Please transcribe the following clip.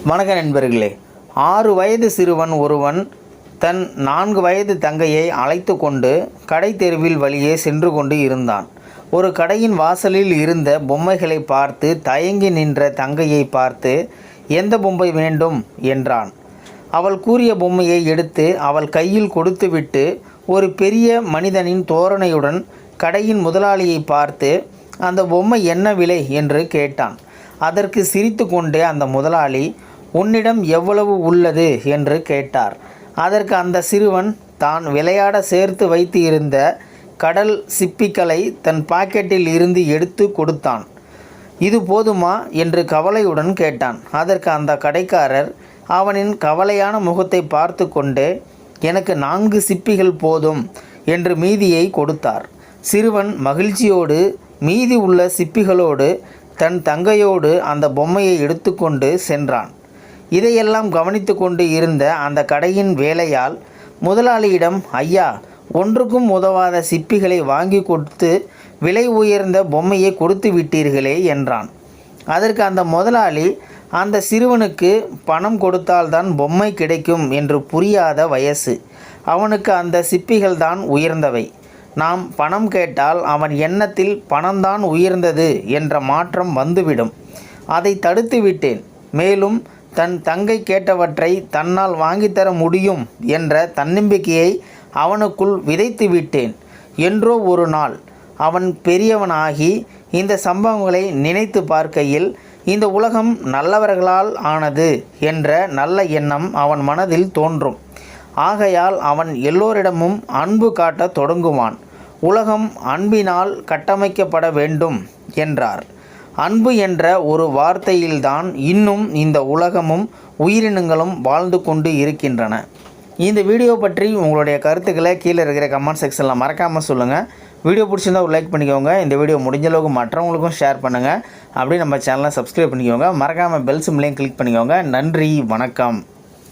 வணக்க நண்பர்களே, 6 வயது சிறுவன் ஒருவன் தன் 4 வயது தங்கையை அழைத்து கொண்டு கடை தெருவில் வழியே சென்று கொண்டு இருந்தான். ஒரு கடையின் வாசலில் இருந்த பொம்மைகளை பார்த்து தயங்கி நின்ற தங்கையை பார்த்து, எந்த பொம்மை வேண்டும் என்றான். அவள் கூறிய பொம்மையை எடுத்து அவள் கையில் கொடுத்துவிட்டு ஒரு பெரிய மனிதனின் தோரணையுடன் கடையின் முதலாளியை பார்த்து, அந்த பொம்மை என்ன விலை என்று கேட்டான். அதற்கு சிரித்து கொண்டே அந்த முதலாளி, உன்னிடம் எவ்வளவு உள்ளது என்று கேட்டார். அதற்கு அந்த சிறுவன் தான் விளையாட சேர்த்து வைத்து இருந்த கடல் சிப்பிகளை தன் பாக்கெட்டில் இருந்து எடுத்து கொடுத்தான். இது போதுமா என்று கவலையுடன் கேட்டான். அதற்கு அந்த கடைக்காரர் அவனின் கவலையான முகத்தை பார்த்து கொண்டு, எனக்கு 4 சிப்பிகள் போதும் என்று மீதியை கொடுத்தார். சிறுவன் மகிழ்ச்சியோடு மீதி உள்ள சிப்பிகளோடு தன் தங்கையோடு அந்த பொம்மையை எடுத்துக்கொண்டு சென்றான். இதையெல்லாம் கவனித்து கொண்டு இருந்த அந்த கடையின் வேலையால் முதலாளியிடம், ஐயா, ஒன்றுக்கும் உதவாத சிப்பிகளை வாங்கி கொடுத்து விலை உயர்ந்த பொம்மையை கொடுத்து விட்டீர்களே என்றான். அதற்கு அந்த முதலாளி, அந்த சிறுவனுக்கு பணம் கொடுத்தால்தான் பொம்மை கிடைக்கும் என்று புரியாத வயசு. அவனுக்கு அந்த சிப்பிகள் தான் உயர்ந்தவை. நாம் பணம் கேட்டால் அவன் எண்ணத்தில் பணம்தான் உயர்ந்தது என்ற மாற்றம் வந்துவிடும். அதை தடுத்து விட்டேன். மேலும் தன் தங்கை கேட்டவற்றை தன்னால் வாங்கித்தர முடியும் என்ற தன்னம்பிக்கையை அவனுக்குள் விதைத்து விட்டேன். என்றோ ஒரு நாள் அவன் பெரியவனாகி இந்த சம்பவங்களை நினைத்து பார்க்கையில், இந்த உலகம் நல்லவர்களால் ஆனது என்ற நல்ல எண்ணம் அவன் மனதில் தோன்றும். ஆகையால் அவன் எல்லோரிடமும் அன்பு காட்டத் தொடங்குவான். உலகம் அன்பினால் கட்டமைக்கப்பட வேண்டும் என்றார். அன்பு என்ற ஒரு வார்த்தையில்தான் இன்னும் இந்த உலகமும் உயிரினங்களும் வாழ்ந்து கொண்டு இருக்கின்றன. இந்த வீடியோ பற்றி உங்களுடைய கருத்துக்களை கீழே இருக்கிற கமெண்ட் செக்ஷனில் மறக்காமல் சொல்லுங்கள். வீடியோ பிடிச்சிருந்தால் ஒரு லைக் பண்ணிக்கோங்க. இந்த வீடியோ முடிஞ்ச அளவுக்கு மற்றவங்களுக்கும் ஷேர் பண்ணுங்கள். அப்படியே நம்ம சேனலை சப்ஸ்கிரைப் பண்ணிக்கோங்க. மறக்காமல் பெல் சிம்பலையும் கிளிக் பண்ணிக்கோங்க. நன்றி, வணக்கம்.